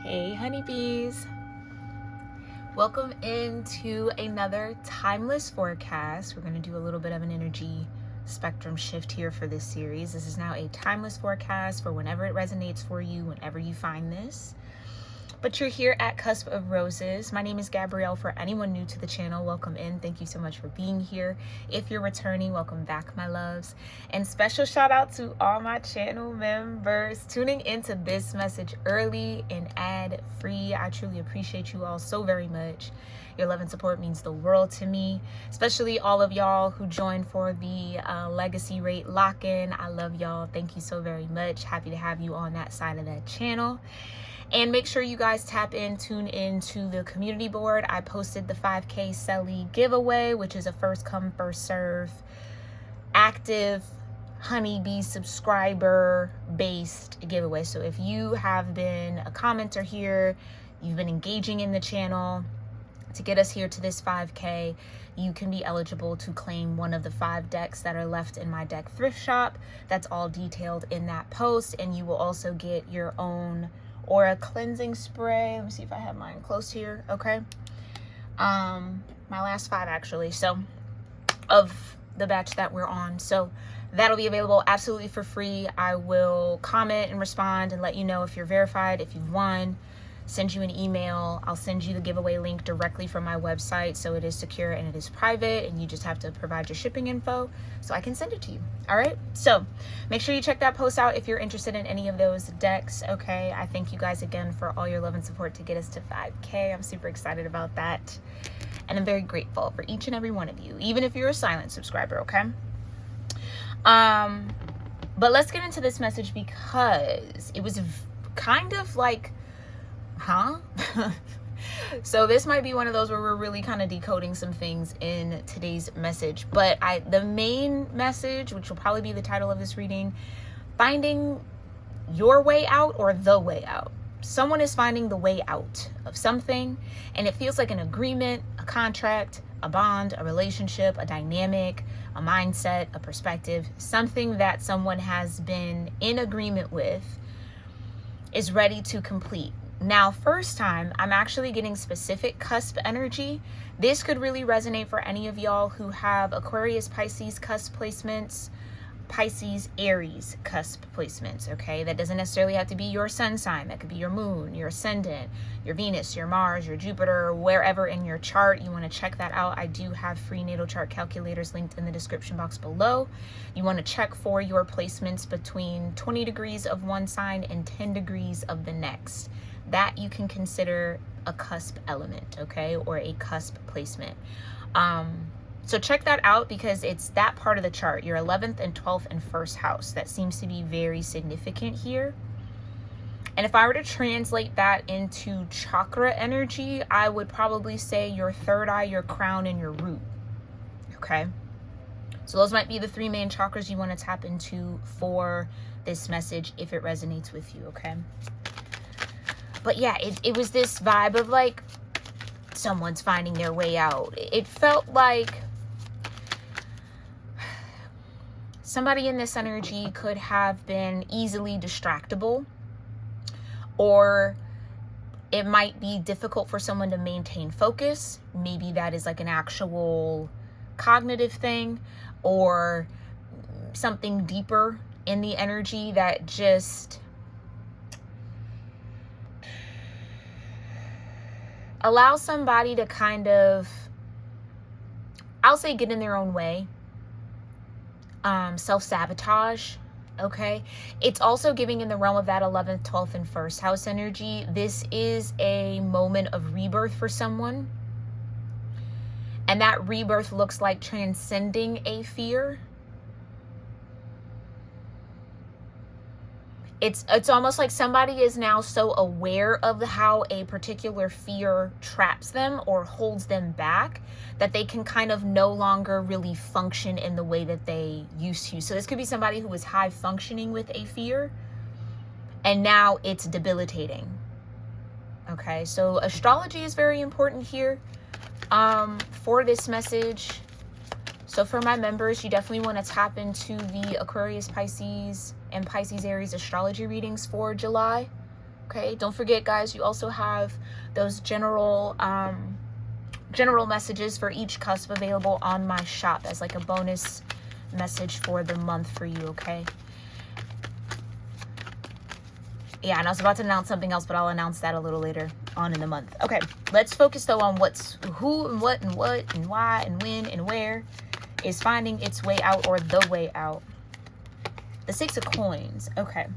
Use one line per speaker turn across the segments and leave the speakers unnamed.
Hey honeybees, welcome into another timeless forecast. We're going to do a little bit of an energy spectrum shift here for this series. This is now a timeless forecast for whenever it resonates for you, whenever you find this. But you're here at Cusp of Roses. My name is Gabrielle. For anyone new to the channel, welcome in. Thank you so much for being here. If you're returning, welcome back, my loves. And special shout out to all my channel members tuning into this message early and ad free. I truly appreciate you all so very much. Your love and support means the world to me, especially all of y'all who joined for the legacy rate lock-in. I love y'all. Thank you so very much. Happy to have you on that side of that channel. And make sure you guys tune in to the community board. I posted the 5K Selly giveaway, which is a first come, first serve, active honeybee subscriber based giveaway. So if you have been a commenter here, you've been engaging in the channel to get us here to this 5K, you can be eligible to claim one of the 5 decks that are left in my deck thrift shop. That's all detailed in that post. And you will also get your own aura cleansing spray. Let me see if I have mine close here. Okay. My last 5 actually. So of the batch that we're on. So that'll be available absolutely for free. I will comment and respond and let you know if you're verified, if you've won. Send you an email. I'll send you the giveaway link directly from my website, so it is secure and it is private, and you just have to provide your shipping info so I can send it to you. All right, so make sure you check that post out if you're interested in any of those decks. Okay, I thank you guys again for all your love and support to get us to 5K. I'm super excited about that, and I'm very grateful for each and every one of you, even if you're a silent subscriber. Okay, but let's get into this message because it was kind of like, so this might be one of those where we're really kind of decoding some things in today's message. But the main message, which will probably be the title of this reading, finding your way out or the way out. Someone is finding the way out of something, and it feels like an agreement, a contract, a bond, a relationship, a dynamic, a mindset, a perspective, something that someone has been in agreement with is ready to complete. Now, first time, I'm actually getting specific cusp energy. This could really resonate for any of y'all who have Aquarius, Pisces cusp placements, Pisces, Aries cusp placements, okay? That doesn't necessarily have to be your sun sign. That could be your moon, your ascendant, your Venus, your Mars, your Jupiter, wherever in your chart. You want to check that out. I do have free natal chart calculators linked in the description box below. You want to check for your placements between 20 degrees of one sign and 10 degrees of the next. That you can consider a cusp element, okay, or a cusp placement. So check that out because it's that part of the chart, your 11th and 12th and 1st house, that seems to be very significant here. And if I were to translate that into chakra energy, I would probably say your third eye, your crown, and your root, okay? So those might be the 3 main chakras you want to tap into for this message if it resonates with you, okay? But yeah, it was this vibe of like someone's finding their way out. It felt like somebody in this energy could have been easily distractible, or it might be difficult for someone to maintain focus. Maybe that is like an actual cognitive thing or something deeper in the energy that just allow somebody to kind of, I'll say, get in their own way, self-sabotage, okay? It's also giving in the realm of that 11th, 12th, and 1st house energy. This is a moment of rebirth for someone, and that rebirth looks like transcending a fear. It's almost like somebody is now so aware of how a particular fear traps them or holds them back that they can kind of no longer really function in the way that they used to. So this could be somebody who was high functioning with a fear and now it's debilitating. Okay, so astrology is very important here for this message. So for my members, you definitely want to tap into the Aquarius, Pisces, and Pisces Aries astrology readings for July. Okay, don't forget, guys, you also have those general messages for each cusp available on my shop as like a bonus message for the month for you, okay? Yeah, and I was about to announce something else, but I'll announce that a little later on in the month. Okay, let's focus though on who and what and why and when and where is finding its way out, or the way out. The 6 of coins. Okay.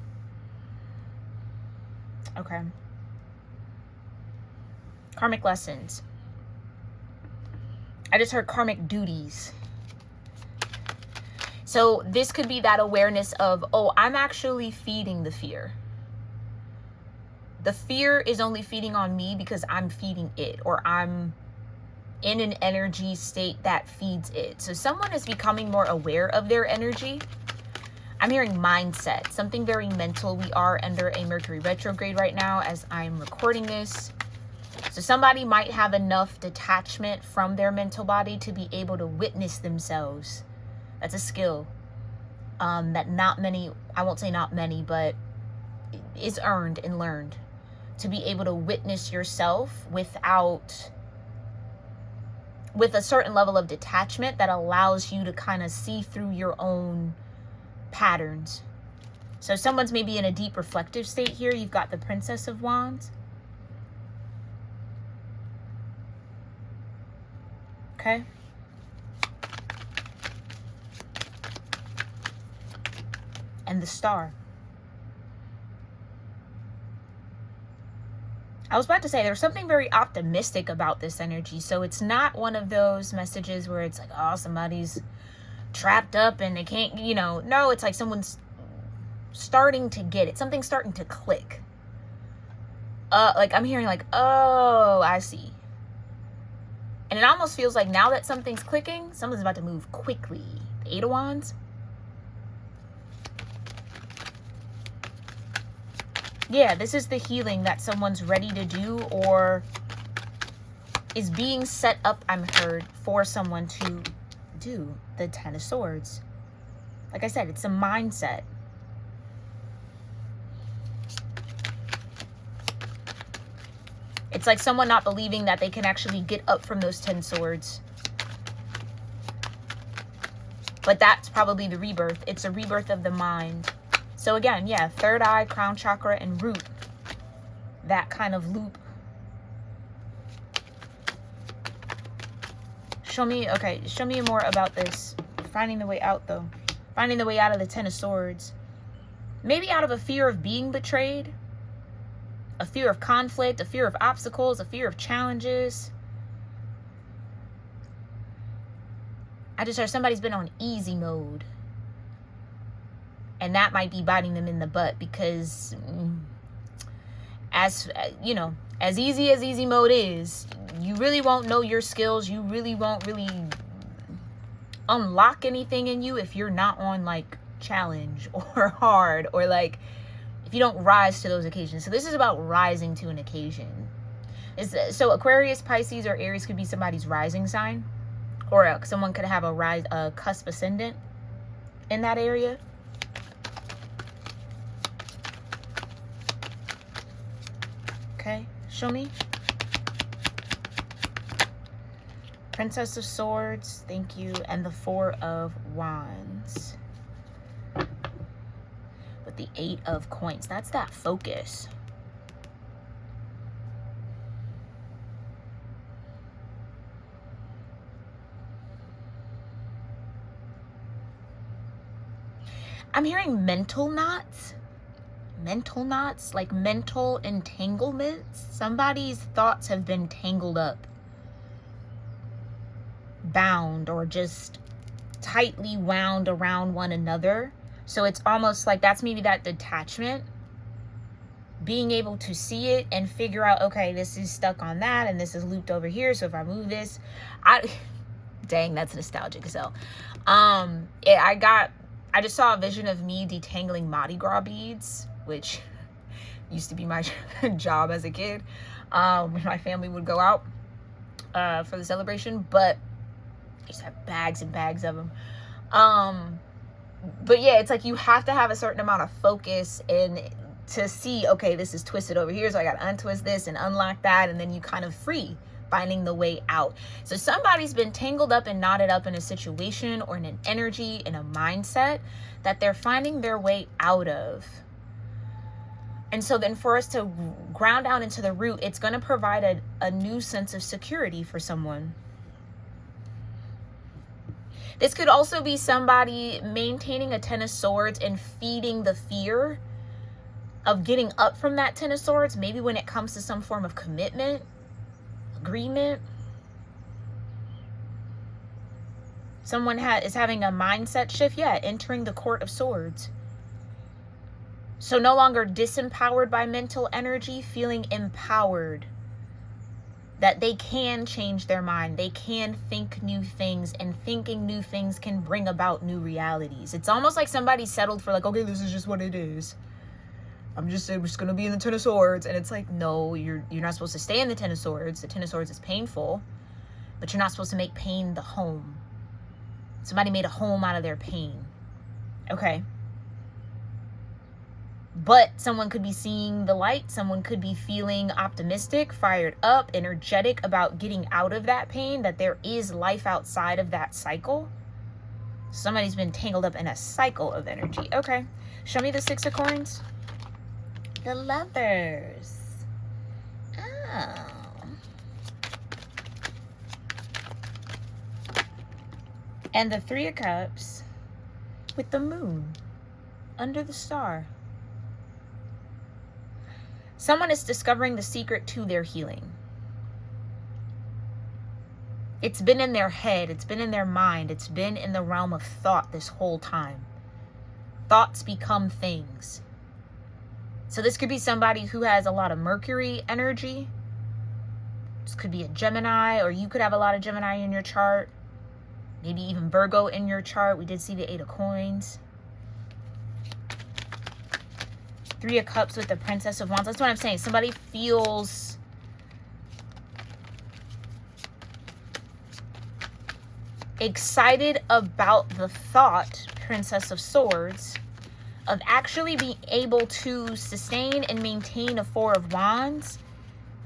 Okay. Karmic lessons. I just heard karmic duties. So this could be that awareness of, oh, I'm actually feeding the fear. The fear is only feeding on me because I'm feeding it, or I'm in an energy state that feeds it. So someone is becoming more aware of their energy. I'm hearing mindset, something very mental. We are under a Mercury retrograde right now as I'm recording this. So somebody might have enough detachment from their mental body to be able to witness themselves. That's a skill that not many, I won't say not many, but is earned and learned. To be able to witness yourself with a certain level of detachment that allows you to kind of see through your own patterns. So someone's maybe in a deep reflective state here. You've got the Princess of Wands. Okay. And the Star. I was about to say there's something very optimistic about this energy. So it's not one of those messages where it's like, oh, somebody's trapped up and they can't, no, it's like someone's starting to get it. Something's starting to click. Like I'm hearing like, oh, I see. And it almost feels like now that something's clicking, someone's about to move quickly. The 8 of Wands. Yeah, this is the healing that someone's ready to do, or is being set up, I'm heard, for someone to do. The 10 of Swords. Like I said, it's a mindset. It's like someone not believing that they can actually get up from those 10 swords. But that's probably the rebirth. It's a rebirth of the mind. So again, yeah, third eye, crown chakra, and root. That kind of loop. Show me more about this. Finding the way out, though. Finding the way out of the 10 of Swords. Maybe out of a fear of being betrayed. A fear of conflict, a fear of obstacles, a fear of challenges. I just heard somebody's been on easy mode. And that might be biting them in the butt because, as easy mode is, you really won't know your skills. You really won't really unlock anything in you if you're not on like challenge or hard, or like if you don't rise to those occasions. So this is about rising to an occasion. So Aquarius, Pisces, or Aries could be somebody's rising sign, or someone could have a cusp ascendant in that area. Okay, show me. Princess of Swords, thank you, and the 4 of Wands. With the 8 of Coins, that's that focus. I'm hearing mental knots. Mental knots, like mental entanglements. Somebody's thoughts have been tangled up, bound, or just tightly wound around one another. So it's almost like that's maybe that detachment, being able to see it and figure out, okay, this is stuck on that and this is looped over here, so if I move this, dang, that's nostalgic as hell. I just saw a vision of me detangling Mardi Gras beads, which used to be my job as a kid. When my family would go out for the celebration, but I used to have bags and bags of them. But yeah, it's like you have to have a certain amount of focus and to see, okay, this is twisted over here, so I got to untwist this and unlock that, and then you kind of free, finding the way out. So somebody's been tangled up and knotted up in a situation or in an energy, in a mindset that they're finding their way out of. And so then for us to ground down into the root, it's going to provide a new sense of security for someone. This could also be somebody maintaining a Ten of Swords and feeding the fear of getting up from that Ten of Swords, maybe when it comes to some form of commitment, agreement. Someone is having a mindset shift, entering the Court of Swords. So no longer disempowered by mental energy, feeling empowered. That they can change their mind. They can think new things, and thinking new things can bring about new realities. It's almost like somebody settled for like, okay, this is just what it is. I'm just going to be in the Ten of Swords. And it's like, no, you're not supposed to stay in the Ten of Swords. The Ten of Swords is painful, but you're not supposed to make pain the home. Somebody made a home out of their pain. Okay. But someone could be seeing the light. Someone could be feeling optimistic, fired up, energetic about getting out of that pain, that there is life outside of that cycle. Somebody's been tangled up in a cycle of energy. Okay. Show me the Six of Coins. The Lovers. Oh. And the Three of Cups with the Moon under the star. Someone is discovering the secret to their healing. It's been in their head. It's been in their mind. It's been in the realm of thought this whole time. Thoughts become things. So this could be somebody who has a lot of Mercury energy. This could be a Gemini, or you could have a lot of Gemini in your chart. Maybe even Virgo in your chart. We did see the Eight of Coins. Three of Cups with the Princess of Wands. That's what I'm saying. Somebody feels excited about the thought, Princess of Swords, of actually being able to sustain and maintain a Four of Wands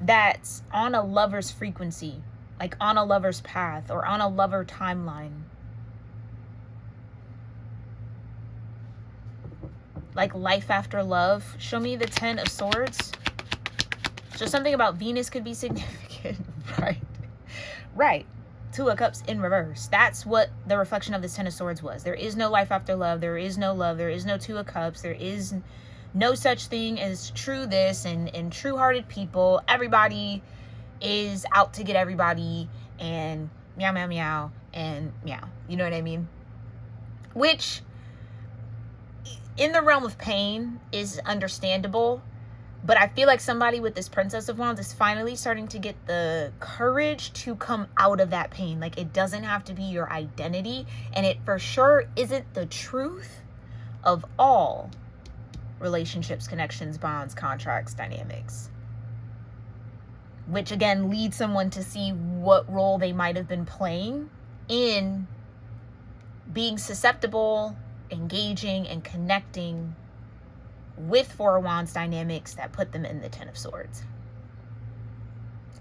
that's on a lover's frequency, like on a lover's path or on a lover timeline. Like life after love. Show me the Ten of Swords. So something about Venus could be significant, right? Right. Two of Cups in reverse. That's what the reflection of this Ten of Swords was. There is no life after love. There is no love. There is no Two of Cups. There is no such thing as true this and true-hearted people. Everybody is out to get everybody and meow, meow, meow, and meow. You know what I mean? Which, in the realm of pain, is understandable. But I feel like somebody with this Princess of Wands is finally starting to get the courage to come out of that pain. Like, it doesn't have to be your identity. And it for sure isn't the truth of all relationships, connections, bonds, contracts, dynamics. Which, again, leads someone to see what role they might have been playing in being susceptible, engaging, and connecting with Four of Wands dynamics that put them in the Ten of Swords.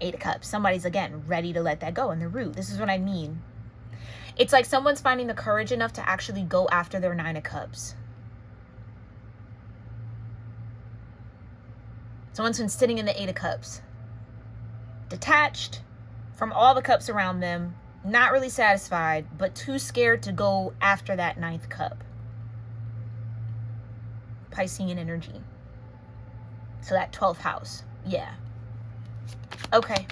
Eight of Cups. Somebody's, again, ready to let that go in the root. This is what I mean. It's like someone's finding the courage enough to actually go after their Nine of Cups. Someone's been sitting in the Eight of Cups, detached from all the cups around them, not really satisfied, but too scared to go after that ninth cup. Piscean energy. So that 12th house. Yeah. Okay.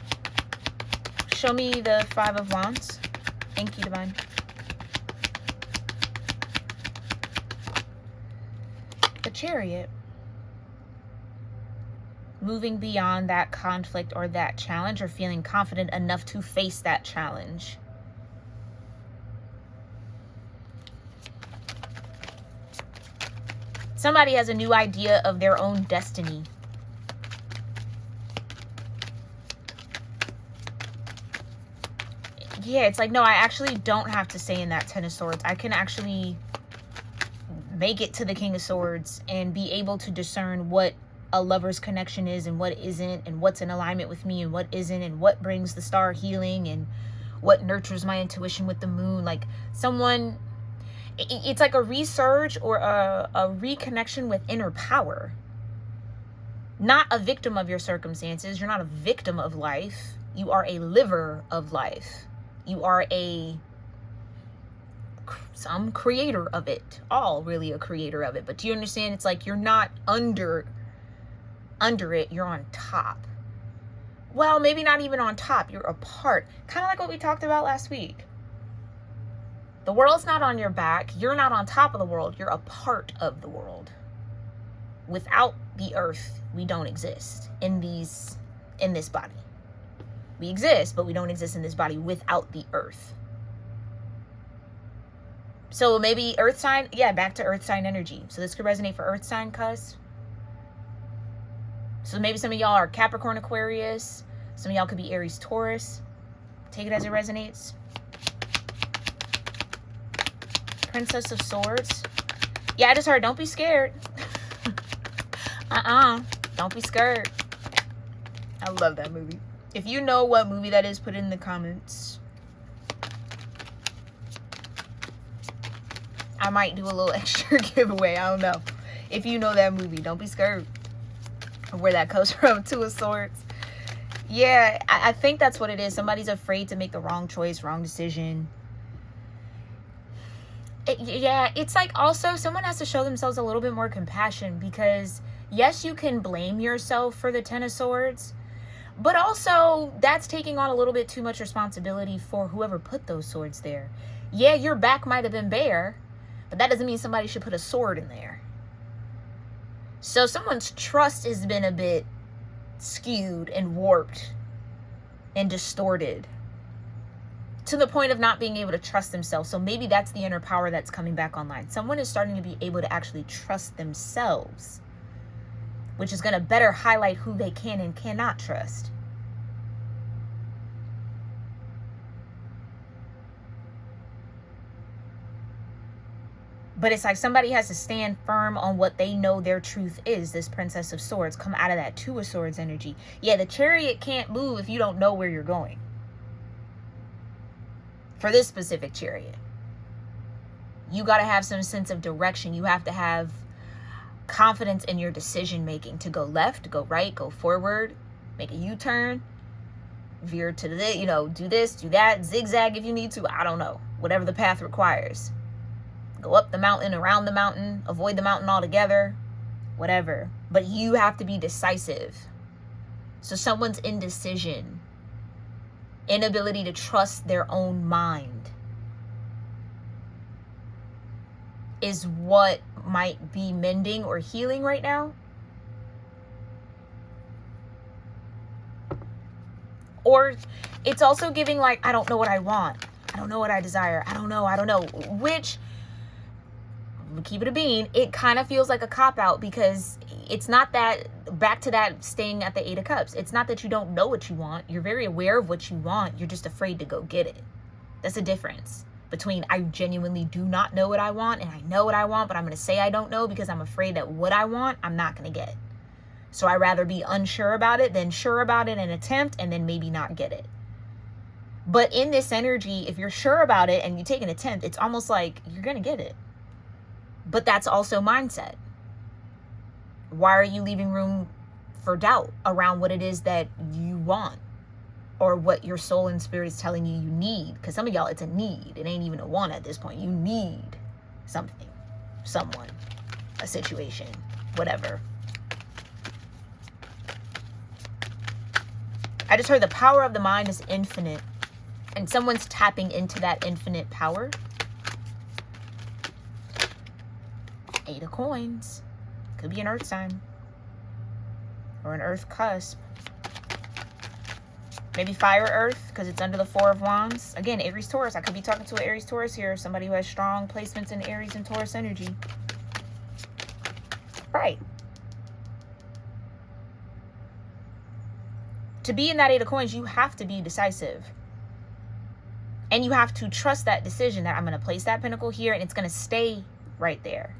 Show me the Five of Wands. Thank you, Divine. The Chariot. Moving beyond that conflict or that challenge, or feeling confident enough to face that challenge. Somebody has a new idea of their own destiny. Yeah, it's like, no, I actually don't have to stay in that Ten of Swords. I can actually make it to the King of Swords and be able to discern what a lover's connection is and what isn't, and what's in alignment with me and what isn't, and what brings the star healing and what nurtures my intuition with the moon. Like someone, it's like a resurge or a reconnection with inner power. Not a victim of your circumstances. You're not a victim of life. You are a liver of life. You are some creator of it. All really a creator of it. But do you understand? It's like you're not under it. You're on top. Well, maybe not even on top. You're a part. Kind of like what we talked about last week. The world's not on your back. You're not on top of the world. You're a part of the world. Without the earth, we don't exist in this body. We exist, but we don't exist in this body without the earth. So maybe earth sign, yeah, back to earth sign energy. So this could resonate for earth sign cusp. So maybe some of y'all are Capricorn, Aquarius. Some of y'all could be Aries, Taurus. Take it as it resonates. Princess of Swords. Yeah, I just heard, don't be scared. Don't be scared. I love that movie. If you know what movie that is, put it in the comments. I might do a little extra giveaway. I don't know. If you know that movie, don't be scared. Or where that comes from, Two of Swords. Yeah, I think that's what it is. Somebody's afraid to make the wrong choice, wrong decision. It's like also someone has to show themselves a little bit more compassion, because yes, you can blame yourself for the Ten of Swords, but also that's taking on a little bit too much responsibility for whoever put those swords there. Yeah, your back might have been bare, but that doesn't mean somebody should put a sword in there. So someone's trust has been a bit skewed and warped and distorted to the point of not being able to trust themselves. So maybe that's the inner power that's coming back online. Someone is starting to be able to actually trust themselves, which is going to better highlight who they can and cannot trust. But it's like somebody has to stand firm on what they know their truth is. This Princess of Swords, come out of that Two of Swords energy. Yeah, the Chariot can't move if you don't know where you're going. For this specific Chariot, you got to have some sense of direction. You have to have confidence in your decision making to go left, to go right, go forward, make a U-turn, veer to the, do this, do that, zigzag if you need to. I don't know. Whatever the path requires. Go up the mountain, around the mountain, avoid the mountain altogether, whatever. But you have to be decisive. So someone's indecision, inability to trust their own mind, is what might be mending or healing right now. Or it's also giving like, I don't know what I want. I don't know what I desire. I don't know. Which, keep it a bean, it kind of feels like a cop-out, because it's not that, back to that staying at the Eight of Cups, it's not that you don't know what you want. You're very aware of what you want. You're just afraid to go get it. That's a difference between I genuinely do not know what I want and I know what I want, but I'm going to say I don't know because I'm afraid that what I want, I'm not going to get. So I'd rather be unsure about it than sure about it and attempt and then maybe not get it. But in this energy, if you're sure about it and you take an attempt, it's almost like you're going to get it. But that's also mindset. Why are you leaving room for doubt around what it is that you want or what your soul and spirit is telling you you need? Because some of y'all, it's a need. It ain't even a want at this point. You need something, someone, a situation, whatever. I just heard the power of the mind is infinite, and someone's tapping into that infinite power. Eight of Coins. Could be an earth sign or an earth cusp. Maybe fire earth, because it's under the Four of Wands. Again, Aries, Taurus. I could be talking to an Aries, Taurus here. Somebody who has strong placements in Aries and Taurus energy. Right. To be in that Eight of Coins, you have to be decisive. And you have to trust that decision that I'm going to place that pinnacle here and it's going to stay right there.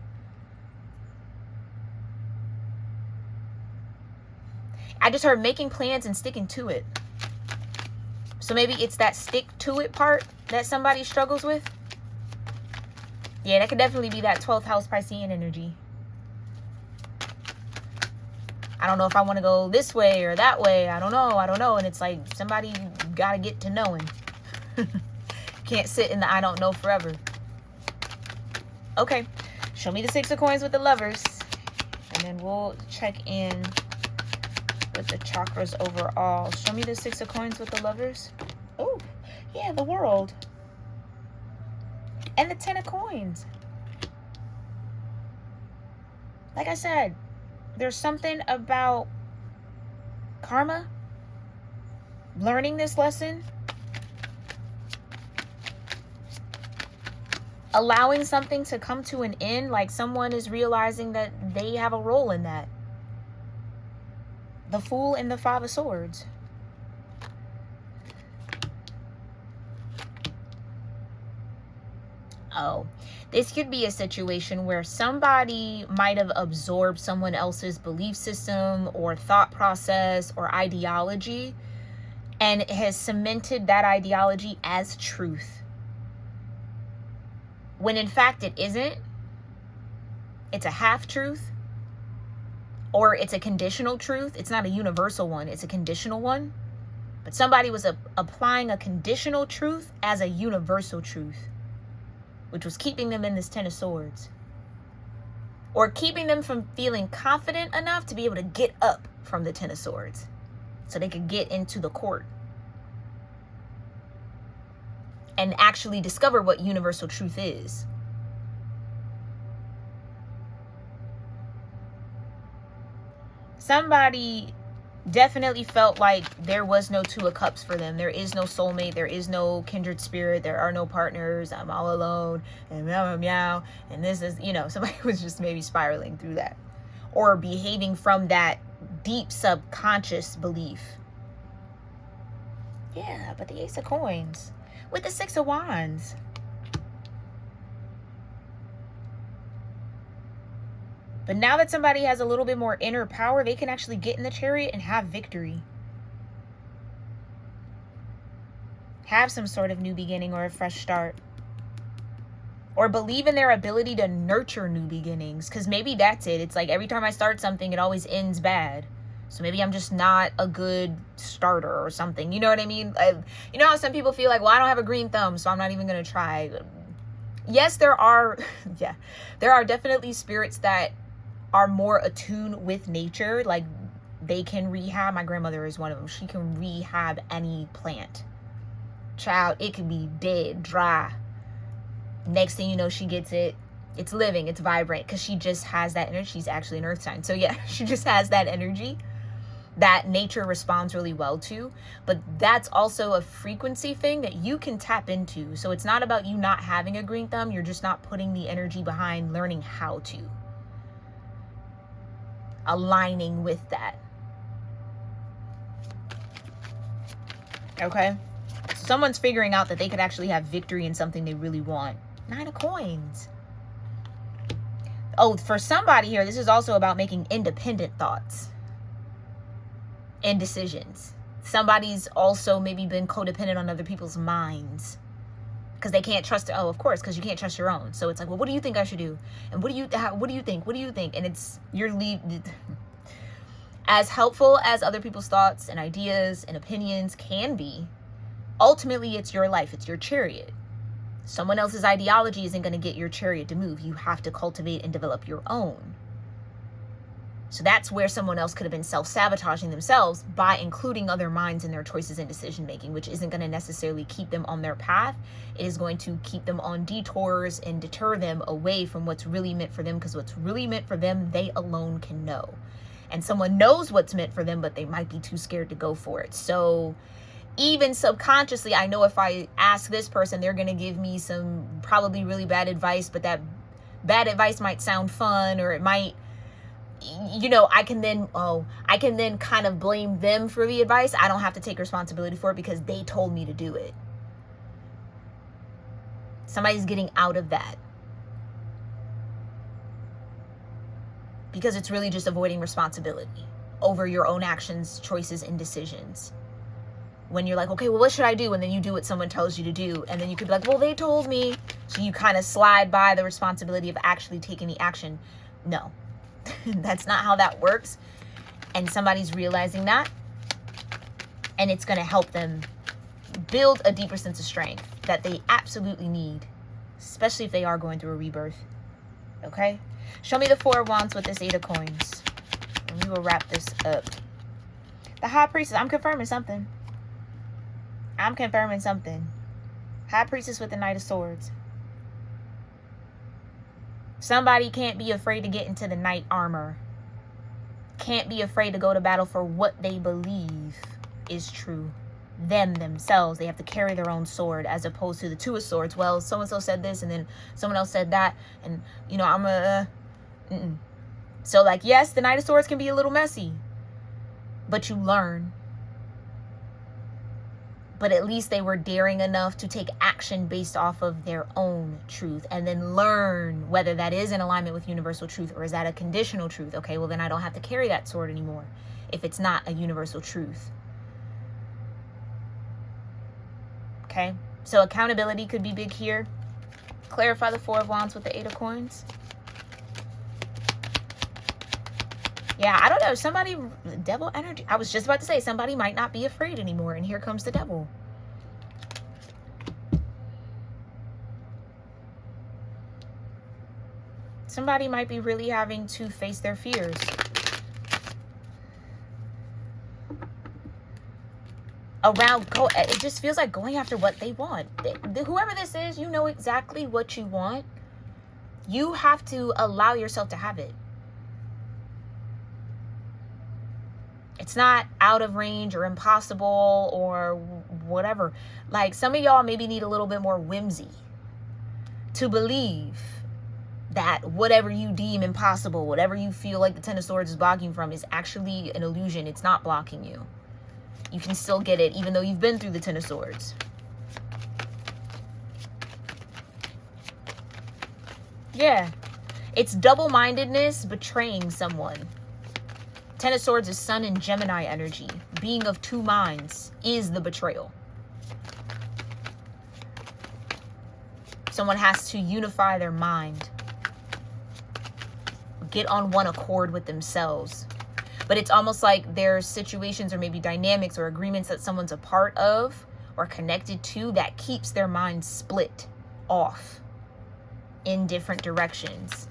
I just heard making plans and sticking to it. So maybe it's that stick to it part that somebody struggles with. Yeah, that could definitely be that 12th house Piscean energy. I don't know if I want to go this way or that way. I don't know. And it's like somebody got to get to knowing. Can't sit in the I don't know forever. Okay. Show me the 6 of coins with the Lovers. And then we'll check in with the chakras overall. Show me the 6 of coins with the Lovers. Oh, yeah, the World. And the 10 of coins. Like I said, there's something about karma, learning this lesson, allowing something to come to an end, like someone is realizing that they have a role in that. The Fool and the 5 of Swords. Oh, this could be a situation where somebody might have absorbed someone else's belief system or thought process or ideology and has cemented that ideology as truth. When in fact it isn't. It's a half truth, or it's a conditional truth. It's not a universal one, it's a conditional one. But somebody was applying a conditional truth as a universal truth, which was keeping them in this 10 of Swords. Or keeping them from feeling confident enough to be able to get up from the 10 of Swords so they could get into the court and actually discover what universal truth is. Somebody definitely felt like there was no 2 of Cups for them. There is no soulmate. There is no kindred spirit. There are no partners. I'm all alone. And meow, meow, meow. And this is, somebody was just maybe spiraling through that. Or behaving from that deep subconscious belief. Yeah, but the Ace of Coins with the 6 of Wands. But now that somebody has a little bit more inner power, they can actually get in the Chariot and have victory. Have some sort of new beginning or a fresh start. Or believe in their ability to nurture new beginnings. Because maybe that's it. It's like every time I start something, it always ends bad. So maybe I'm just not a good starter or something. You know what I mean? You know how some people feel like, well, I don't have a green thumb, so I'm not even going to try. Yes, there are definitely spirits that are more attuned with nature. Like they can rehab. My grandmother is one of them. She can rehab any plant. Child, it could be dead, dry. Next thing you know, she gets it. It's living, it's vibrant, because she just has that energy. She's actually an earth sign. So yeah, she just has that energy that nature responds really well to. But that's also a frequency thing that you can tap into. So it's not about you not having a green thumb. You're just not putting the energy behind learning how to. Aligning with that. Okay? So someone's figuring out that they could actually have victory in something they really want. 9 of Coins. Oh, for somebody here, this is also about making independent thoughts and decisions. Somebody's also maybe been codependent on other people's minds because they can't trust. Oh, of course, because you can't trust your own. So it's like, well, what do you think I should do? And what do you think? What do you think? And it's your lead. As helpful as other people's thoughts and ideas and opinions can be, ultimately it's your life. It's your chariot. Someone else's ideology isn't going to get your chariot to move. You have to cultivate and develop your own. So that's where someone else could have been self-sabotaging themselves by including other minds in their choices and decision making, which isn't going to necessarily keep them on their path. It is going to keep them on detours and deter them away from what's really meant for them, because what's really meant for them, they alone can know. And someone knows what's meant for them, but they might be too scared to go for it. So even subconsciously, I know if I ask this person, they're going to give me some probably really bad advice, but that bad advice might sound fun, or it might, I can then kind of blame them for the advice. I don't have to take responsibility for it because they told me to do it. Somebody's getting out of that because it's really just avoiding responsibility. over your own actions, choices, and decisions. When you're like, okay, well, what should I do? And then you do what someone tells you to do. And then you could be like, well, they told me. So you kind of slide by the responsibility of actually taking the action. No, that's not how that works. And somebody's realizing that. And it's going to help them build a deeper sense of strength that they absolutely need, especially if they are going through a rebirth. Okay? Show me the Four of Wands with this Eight of Coins. And we will wrap this up. The High Priestess. I'm confirming something. I'm confirming something. High Priestess with the Knight of Swords. Somebody can't be afraid to get into the knight armor. Can't be afraid to go to battle for what they believe is true. Themselves. They have to carry their own sword, as opposed to the Two of Swords. Well, so-and-so said this, and then someone else said that. And, you know, I'm a... So, like, yes, the Knight of Swords can be a little messy. But you learn. But at least they were daring enough to take action based off of their own truth, and then learn whether that is in alignment with universal truth, or is that a conditional truth. Okay, well, then I don't have to carry that sword anymore if it's not a universal truth. Okay, so accountability could be big here. Clarify the Four of Wands with the Eight of Coins. Yeah, I don't know. Somebody, devil energy. I was just about to say, somebody might not be afraid anymore. And here comes the devil. Somebody might be really having to face their fears. It just feels like going after what they want. Whoever this is, you know exactly what you want. You have to allow yourself to have it. It's not out of range or impossible or whatever. Like, some of y'all maybe need a little bit more whimsy to believe that whatever you deem impossible, whatever you feel like the Ten of Swords is blocking you from, is actually an illusion. It's not blocking you. You can still get it even though you've been through the Ten of Swords. Yeah. It's double-mindedness betraying someone. Ten of Swords is Sun and Gemini energy. Being of two minds is the betrayal. Someone has to unify their mind. Get on one accord with themselves. But it's almost like there's situations or maybe dynamics or agreements that someone's a part of or connected to that keeps their mind split off in different directions.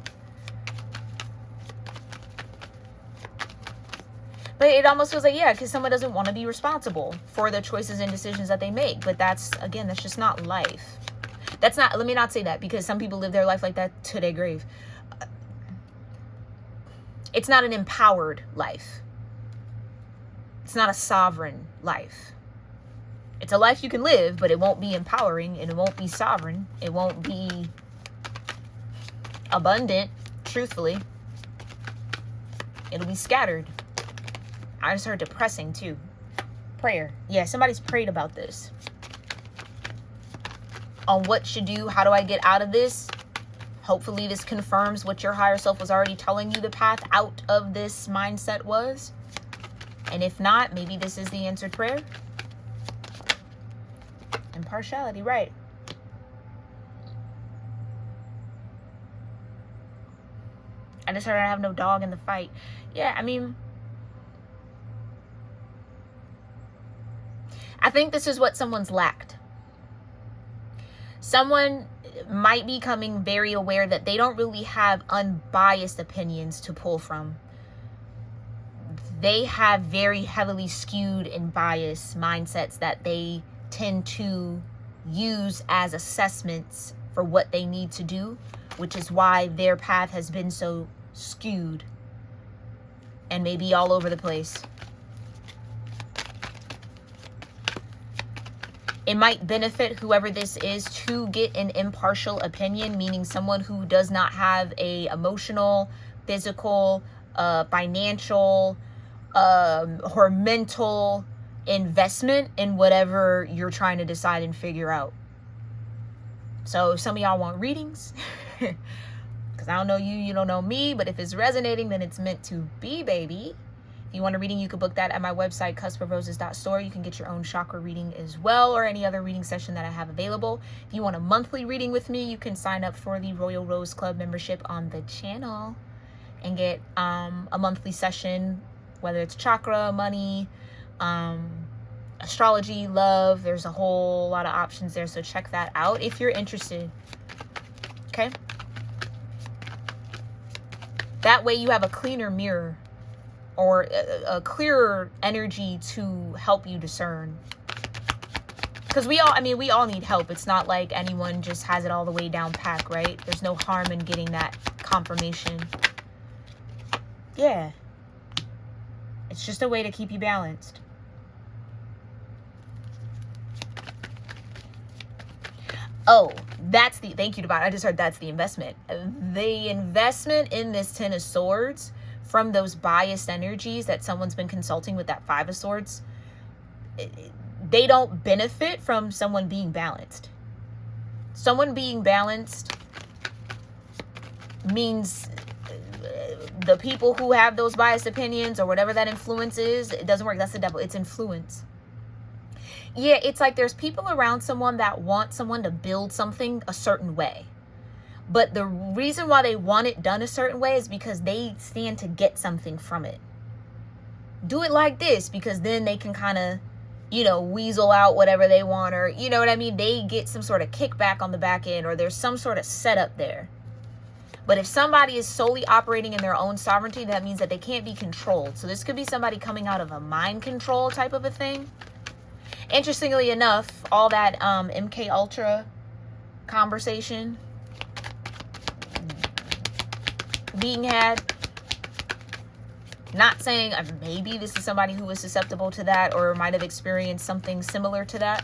But it almost feels like, yeah, because someone doesn't want to be responsible for the choices and decisions that they make. But that's, again, that's just not life. That's not, let me not say that, because some people live their life like that to their grave. It's not an empowered life. It's not a sovereign life. It's a life you can live, but it won't be empowering, and it won't be sovereign. It won't be abundant, truthfully. It'll be scattered. I just heard depressing too. Prayer. Yeah, somebody's prayed about this. On what to do. How do I get out of this? Hopefully this confirms what your higher self was already telling you the path out of this mindset was. And if not, maybe this is the answered prayer. Impartiality, right. I just heard I have no dog in the fight. Yeah, I mean, I think this is what someone's lacked. Someone might be becoming very aware that they don't really have unbiased opinions to pull from. They have very heavily skewed and biased mindsets that they tend to use as assessments for what they need to do, which is why their path has been so skewed and maybe all over the place. It might benefit whoever this is to get an impartial opinion, meaning someone who does not have a emotional, physical, financial, or mental investment in whatever you're trying to decide and figure out. So some of y'all want readings, because I don't know you, you don't know me, but if it's resonating, then it's meant to be, baby. If you want a reading, you can book that at my website, cuspofroses.store. You can get your own chakra reading as well, or any other reading session that I have available. If you want a monthly reading with me, you can sign up for the Royal Rose Club membership on the channel and get a monthly session, whether it's chakra, money, astrology, love. There's a whole lot of options there, so check that out if you're interested. Okay? That way you have a cleaner mirror, or a clearer energy to help you discern. Because we all need help. It's not like anyone just has it all the way down pat, right? There's no harm in getting that confirmation. Yeah. It's just a way to keep you balanced. Oh, thank you, Divine. I just heard that's the investment. The investment in this Ten of Swords from those biased energies that someone's been consulting with that Five of Swords, they don't benefit from someone being balanced. Someone being balanced means the people who have those biased opinions or whatever that influence is, it doesn't work. That's the devil. It's influence. Yeah, it's like there's people around someone that want someone to build something a certain way. But the reason why they want it done a certain way is because they stand to get something from it. Do it like this, because then they can kind of, weasel out whatever they want, or, you know what I mean? They get some sort of kickback on the back end, or there's some sort of setup there. But if somebody is solely operating in their own sovereignty, that means that they can't be controlled. So this could be somebody coming out of a mind control type of a thing. Interestingly enough, all that MK Ultra conversation being had, not saying maybe this is somebody who is susceptible to that or might have experienced something similar to that.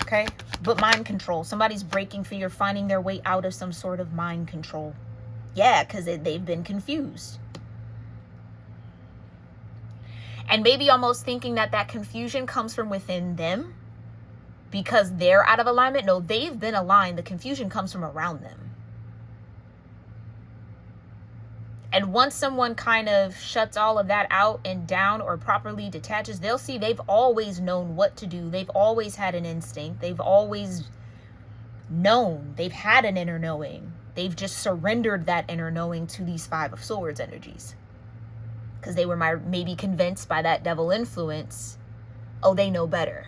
Okay? But mind control. Somebody's breaking free or finding their way out of some sort of mind control. Yeah, because they've been confused. And maybe almost thinking that confusion comes from within them because they're out of alignment. No, they've been aligned. The confusion comes from around them. And once someone kind of shuts all of that out and down or properly detaches, they'll see they've always known what to do. They've always had an instinct. They've always known. They've had an inner knowing. They've just surrendered that inner knowing to these Five of Swords energies. Because they were maybe convinced by that devil influence, oh, they know better.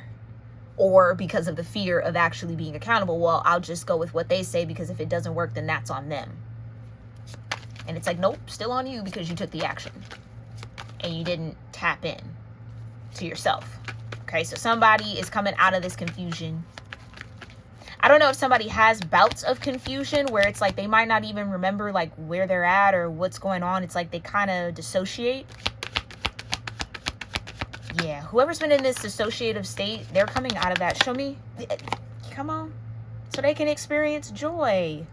Or because of the fear of actually being accountable, well, I'll just go with what they say, because if it doesn't work, then that's on them. And it's like, nope, still on you, because you took the action. And you didn't tap in to yourself. Okay, so somebody is coming out of this confusion. I don't know if somebody has bouts of confusion where it's like they might not even remember like where they're at or what's going on. It's like they kind of dissociate. Yeah, whoever's been in this dissociative state, they're coming out of that. Show me. Come on. So they can experience joy.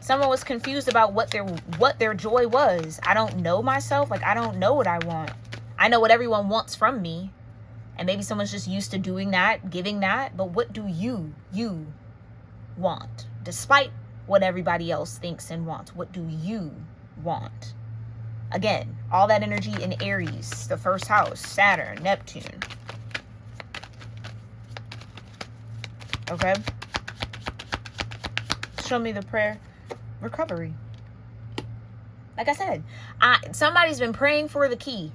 Someone was confused about what their joy was. I don't know myself. Like, I don't know what I want. I know what everyone wants from me. And maybe someone's just used to doing that, giving that. But what do you want? Despite what everybody else thinks and wants, what do you want? Again, all that energy in Aries, the first house, Saturn, Neptune. Okay? Show me the prayer. Recovery. Like I said, somebody's been praying for the key.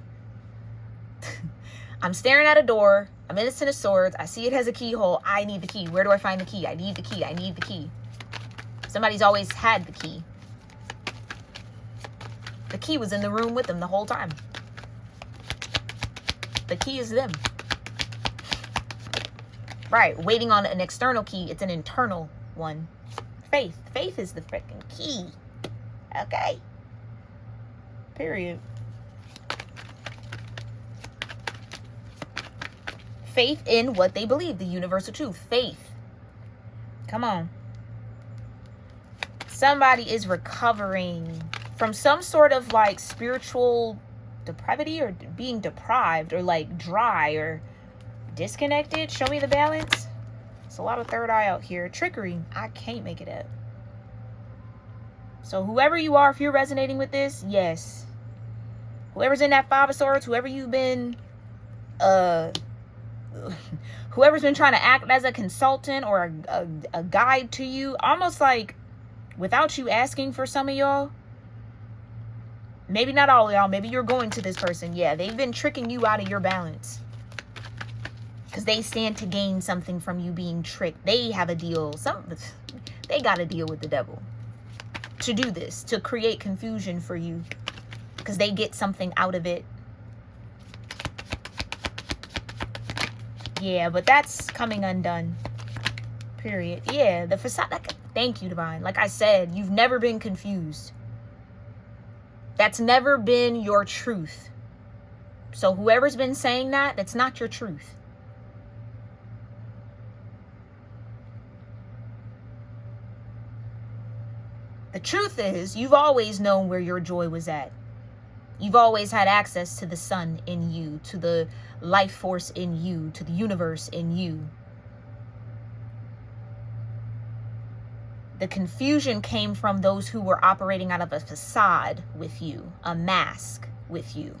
I'm staring at a door. I'm in the Ten of Swords. I see it has a keyhole. I need the key. Where do I find the key? I need the key. I need the key. Somebody's always had the key. The key was in the room with them the whole time. The key is them. Right. Waiting on an external key. It's an internal one. Faith. Faith is the freaking key. Okay. Period. Faith in what they believe. The universal truth. Faith. Come on. Somebody is recovering from some sort of like spiritual depravity or being deprived or like dry or disconnected. Show me the balance. It's a lot of third eye out here. Trickery. I can't make it up. So whoever you are, if you're resonating with this, yes. Whoever's in that Five of Swords, whoever you've been, whoever's been trying to act as a consultant or a guide to you, almost like without you asking, for some of y'all, maybe not all of y'all, maybe you're going to this person. Yeah, they've been tricking you out of your balance. Because they stand to gain something from you being tricked. They have a deal. They got a deal with the devil to do this, to create confusion for you. Because they get something out of it. Yeah, but that's coming undone. Period. Yeah, the facade. Thank you, Divine. Like I said, you've never been confused. That's never been your truth. So whoever's been saying that, that's not your truth. The truth is, you've always known where your joy was at. You've always had access to the sun in you, to the life force in you, to the universe in you. The confusion came from those who were operating out of a facade with you, a mask with you.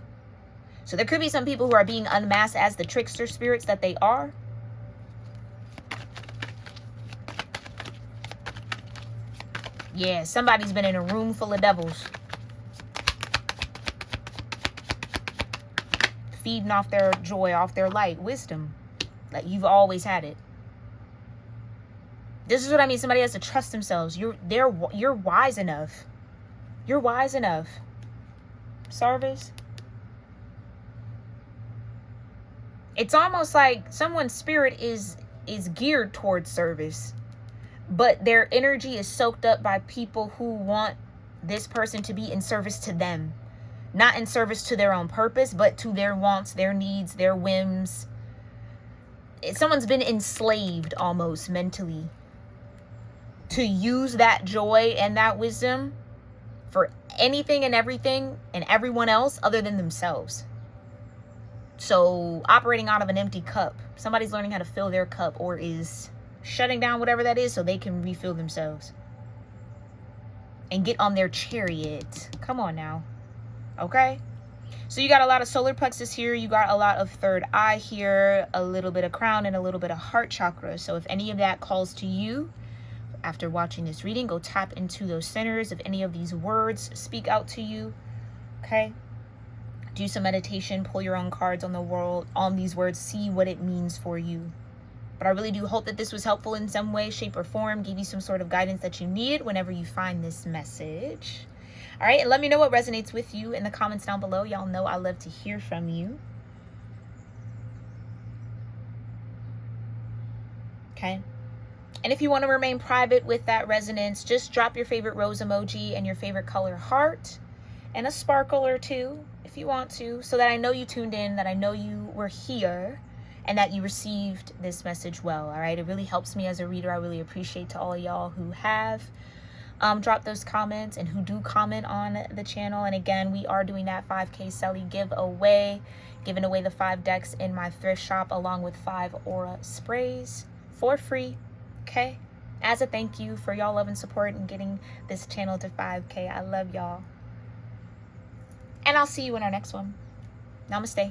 So there could be some people who are being unmasked as the trickster spirits that they are. Yeah, somebody's been in a room full of devils. Feeding off their joy, off their light, wisdom. Like you've always had it. This is what I mean. Somebody has to trust themselves. You're wise enough. You're wise enough. Service. It's almost like someone's spirit is geared towards service. But their energy is soaked up by people who want this person to be in service to them. Not in service to their own purpose, but to their wants, their needs, their whims. Someone's been enslaved almost mentally to use that joy and that wisdom for anything and everything and everyone else other than themselves. So operating out of an empty cup. Somebody's learning how to fill their cup or is shutting down whatever that is so they can refill themselves and get on their chariot. Come on now. Okay, so you got a lot of solar plexus here, you got a lot of third eye here, a little bit of crown and a little bit of heart chakra. So if any of that calls to you after watching this reading, go tap into those centers. If any of these words speak out to you, okay, do some meditation, pull your own cards on the world, on these words, see what it means for you. But I really do hope that this was helpful in some way, shape, or form, gave you some sort of guidance that you needed whenever you find this message. All right, and let me know what resonates with you in the comments down below. Y'all know I love to hear from you. Okay. And if you want to remain private with that resonance, just drop your favorite rose emoji and your favorite color heart and a sparkle or two if you want to, so that I know you tuned in, that I know you were here, and that you received this message well. All right, it really helps me as a reader. I really appreciate to all of y'all who have drop those comments and who do comment on the channel. And again, we are doing that 5K Selly giveaway, giving away the 5 decks in my thrift shop along with 5 aura sprays for free. Okay, as a thank you for y'all love and support and getting this channel to 5K. I love y'all, and I'll see you in our next one. Namaste.